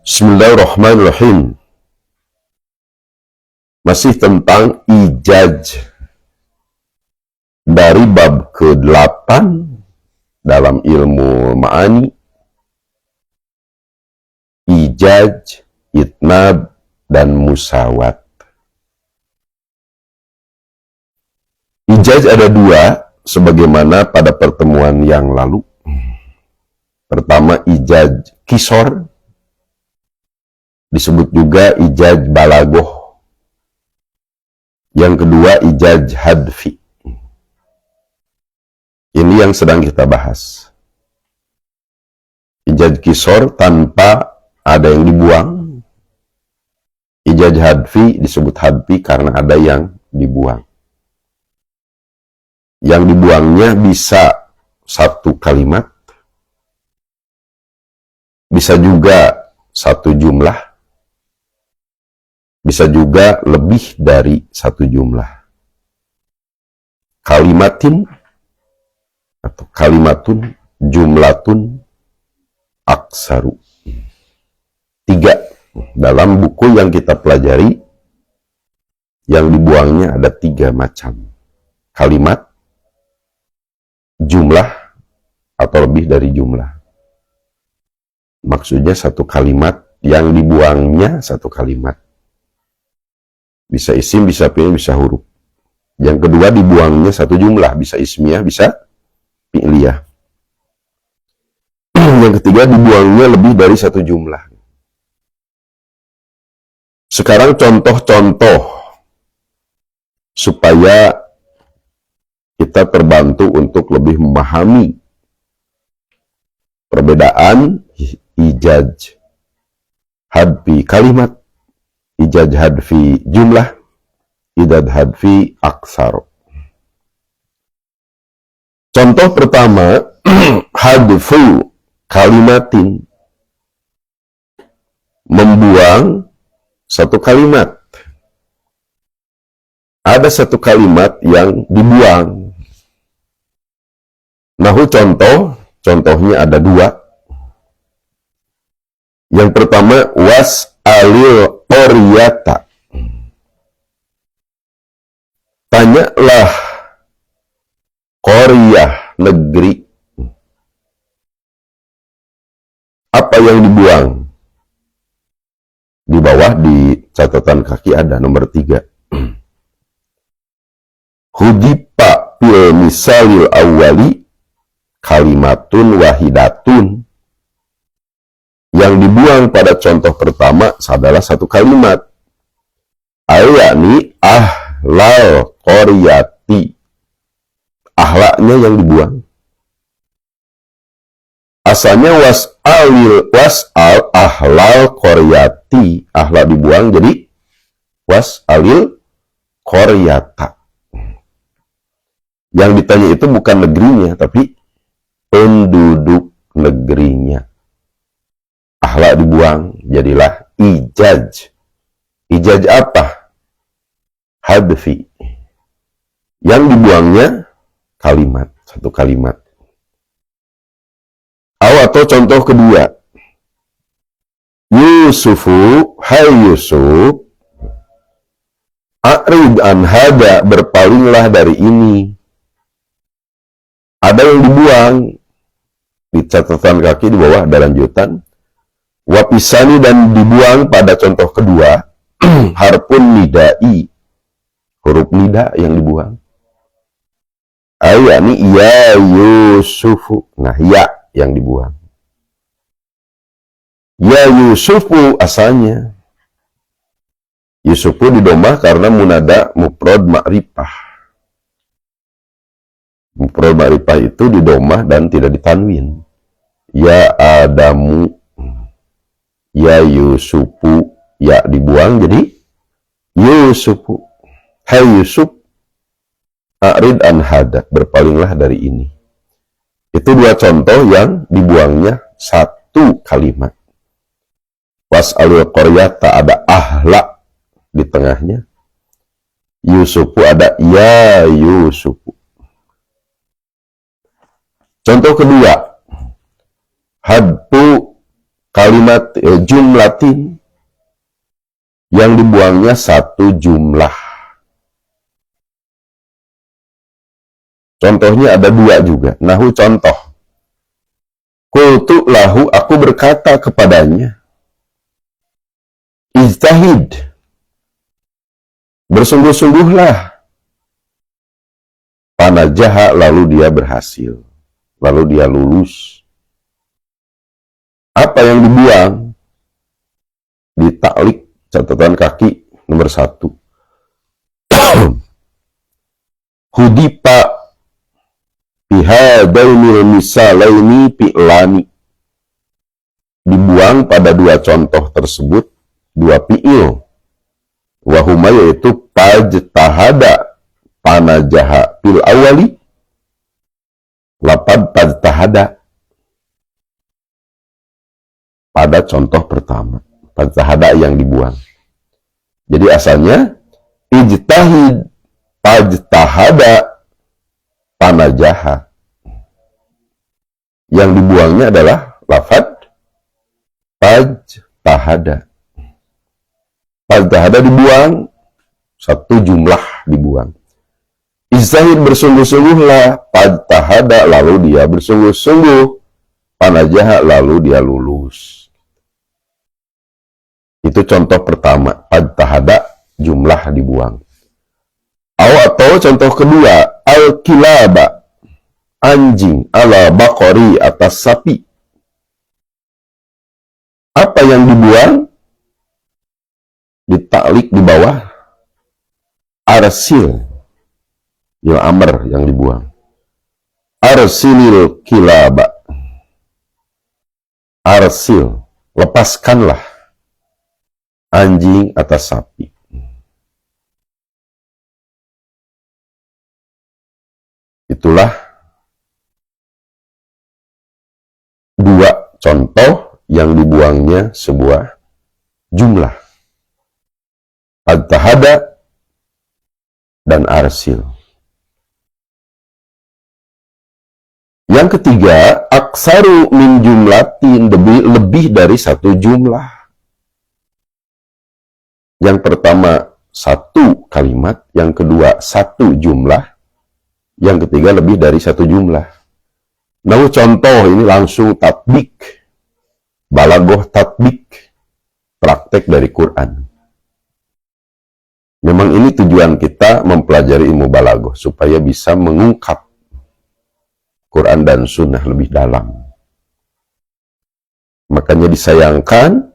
Bismillahirrahmanirrahim. Masih tentang ijaz dari bab ke-8 dalam ilmu ma'ani. Ijaz, itnab, dan musawat. Ijaz ada dua, sebagaimana pada pertemuan yang lalu. Pertama, ijaz kisor, disebut juga ijaz balagoh. Yang kedua, ijaz hadfi. Ini yang sedang kita bahas. Ijaz kisor tanpa ada yang dibuang. Ijaz hadfi disebut hadfi karena ada yang dibuang. Yang dibuangnya bisa satu kalimat, bisa juga satu jumlah, bisa juga lebih dari satu jumlah. Kalimatin atau kalimatun, jumlatun, aksaru. 3. Dalam buku yang kita pelajari, yang dibuangnya ada 3 macam. Kalimat, jumlah, atau lebih dari jumlah. Maksudnya satu kalimat, yang dibuangnya satu kalimat. Bisa isim, bisa fi'il, bisa huruf. Yang kedua, dibuangnya satu jumlah, bisa ismiyah, bisa fi'liyah. Yang ketiga, dibuangnya lebih dari satu jumlah. Sekarang contoh-contoh supaya kita terbantu untuk lebih memahami perbedaan ijaz hadfi kalimat, ijaz hadfi jumlah, ijaz hadfi aksar. Contoh pertama, hadfu kalimatin, membuang satu kalimat. Ada satu kalimat yang dibuang. Nahu contohnya ada 2. Yang pertama, was'alil qaryata. Tanyalah qaryah, negeri. Apa yang dibuang? Di bawah di catatan kaki ada nomor 3. Hudipa fil misalil awwali kalimatun wahidatun. Yang dibuang pada contoh pertama adalah satu kalimat. Ayani ahlal qaryati. Ahlaknya yang dibuang. Asalnya was'al ahlal qaryati. Ahlak dibuang jadi was'alil qaryata. Yang ditanya itu bukan negerinya, tapi penduduk negerinya. Ahlak dibuang, jadilah ijaz. Ijaz apa? Hadfi. Yang dibuangnya kalimat, satu kalimat. Atau contoh kedua, Yusufu, hai Yusuf, a'rid an hada, berpalinglah dari ini. Ada yang dibuang. Di catatan kaki di bawah ada lanjutan. Wapisani, dan dibuang pada contoh kedua, harpun nidai, huruf nida yang dibuang. Ayani ya Yusufu, nah ya yang dibuang. Ya Yusufu asalnya. Yusufu didomah karena munada mufrad ma'rifah. Mufrad ma'rifah itu didomah dan tidak ditanwin. Ya Adamu, ya Yusufu, ya dibuang jadi Yusufu. Hai Yusuf, a'rid an hada, berpalinglah dari ini. Itu 2 contoh yang dibuangnya satu kalimat. Was'alul qaryata, ada ahlak di tengahnya. Yusufu ada ya Yusufu. Contoh kedua, hadfu kalimat jumlatin, yang dibuangnya satu jumlah. Contohnya ada dua juga. Nahu contoh. Qultu lahu, aku berkata kepadanya. Ijtahid, bersungguh-sungguhlah. Panajaha, lalu dia berhasil. Lalu dia lulus. Apa yang dibuang? Ditaklik, catatan kaki nomor 1. Hudipa bihadainil misalaini fi'lani. Dibuang pada dua contoh tersebut dua fi'il. Wahuma, yaitu pajtahada panajaha fil awali. Lapad pajtahada pada contoh pertama. Pajtahada yang dibuang. Jadi asalnya ijtahid pajtahada panajaha. Yang dibuangnya adalah lafad pajtahada. Pajtahada dibuang, satu jumlah dibuang. Ijtahid, bersungguh-sungguhlah. Pajtahada, lalu dia bersungguh-sungguh. Panajaha, lalu dia lulus. Itu contoh pertama, pajtahada, jumlah dibuang. Atau contoh kedua, al-kilaba, anjing, ala baqari, atas sapi. Apa yang dibuang? Ditaklik di bawah, arsil, ya amr yang dibuang. Arsilil kilaba. Arsil, lepaskanlah anjing atas sapi. Itulah dua contoh yang dibuangnya sebuah jumlah. Pajtahada dan arsil. Yang ketiga, aksaru min jumlatin, lebih dari satu jumlah. Yang pertama satu kalimat, yang kedua satu jumlah, yang ketiga lebih dari satu jumlah. Nah, contoh ini langsung tatbik, balagoh tatbik, praktek dari Quran. Memang ini tujuan kita mempelajari ilmu balagoh, supaya bisa mengungkap Quran dan Sunnah lebih dalam. Makanya disayangkan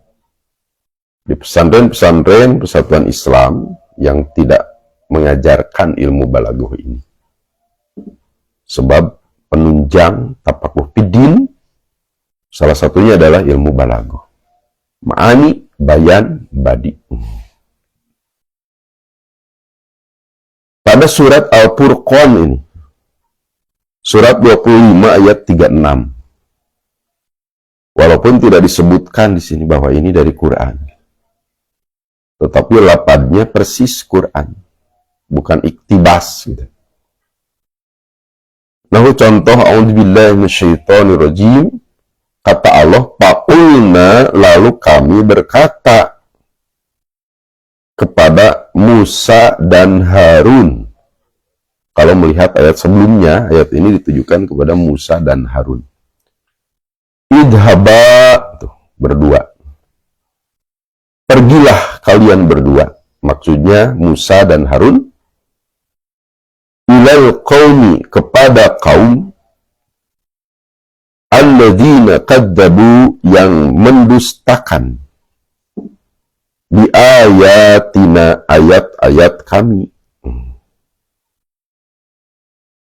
di pesantren-pesantren Persatuan Islam yang tidak mengajarkan ilmu balagoh ini. Sebab penunjang tapakuh fiddin, salah satunya adalah ilmu balagoh. Ma'ani, bayan, badi. Pada surat Al-Furqan ini, surat 25 ayat 36. Walaupun tidak disebutkan di sini bahwa ini dari Quran, tetapi lapadnya persis Quran, bukan iktibas gitu. Nah, contoh a'udzubillahi minasyaitonirrajim, kata Allah, faqulna, lalu kami berkata kepada Musa dan Harun. Kalau melihat ayat sebelumnya, ayat ini ditujukan kepada Musa dan Harun. Idhaba, tuh, berdua. Pergilah kalian berdua. Maksudnya Musa dan Harun. Ilal qaumi, kepada kaum. Alladzina kadzabu, yang mendustakan. Bi ayatina, ayat-ayat kami.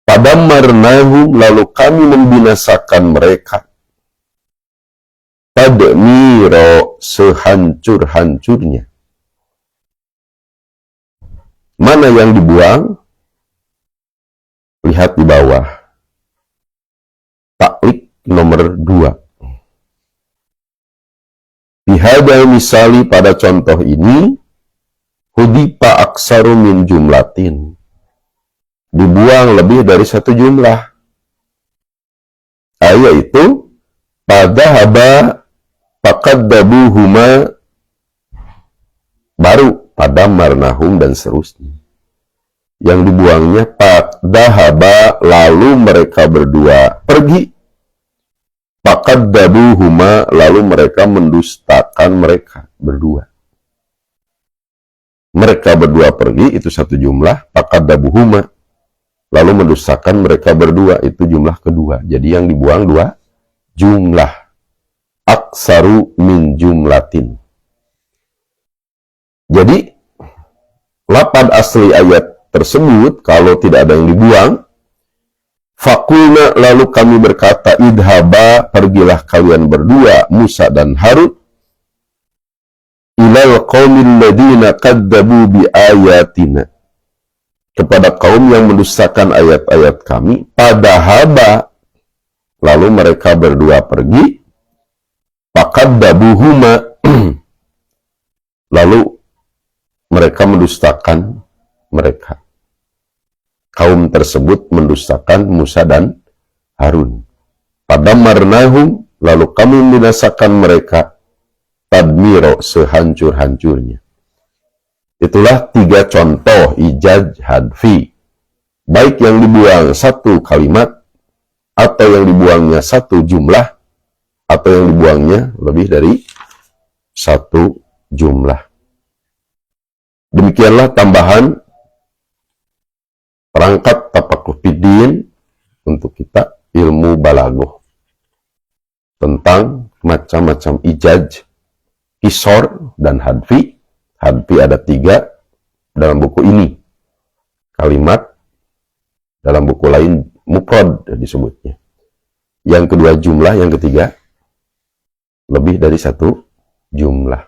Padammarnahum, lalu kami membinasakan mereka. Tadmiro, sehancur-hancurnya. Mana yang dibuang? Lihat di bawah. Taklik nomor 2. Bihada misali, pada contoh ini, hudipa aksaru min jumlatin. Dibuang lebih dari satu jumlah. Yaitu pada haba Faqaddabuhuma, baru fadammarnahum dan seterusnya. Yang dibuangnya fadahaba, lalu mereka berdua pergi. Faqaddabuhuma, lalu mereka mendustakan mereka berdua. Mereka berdua pergi, itu satu jumlah. Faqaddabuhuma, lalu mendustakan mereka berdua, itu jumlah kedua. Jadi yang dibuang dua jumlah. Aksaru min jumlatin. Jadi lafaz asli ayat tersebut kalau tidak ada yang dibuang, faqulna, lalu kami berkata, idhaba, pergilah kalian berdua, Musa dan Harun, ilal qaumil ladina kadzabu bi ayatina, kepada kaum yang mendustakan ayat-ayat kami. Padahaba, lalu mereka berdua pergi. Faqaddabuhuma, lalu mereka mendustakan mereka. Kaum tersebut mendustakan Musa dan Harun. Fadammarnahum, lalu kami membinasakan mereka. Tadmiro, sehancur-hancurnya. Itulah 3 contoh ijaz hadfi. Baik yang dibuang satu kalimat, atau yang dibuangnya satu jumlah, atau yang dibuangnya lebih dari satu jumlah. Demikianlah tambahan perangkat tafakuh fiddin untuk kita ilmu balaghah tentang macam-macam ijaz, qisar dan hadfi. Hadfi ada 3 dalam buku ini. Kalimat dalam buku lain mufrad disebutnya. Yang kedua jumlah, yang ketiga lebih dari satu jumlah.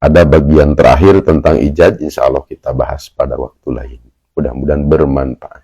Ada bagian terakhir tentang ijaz, insya Allah kita bahas pada waktu lain. Mudah-mudahan bermanfaat.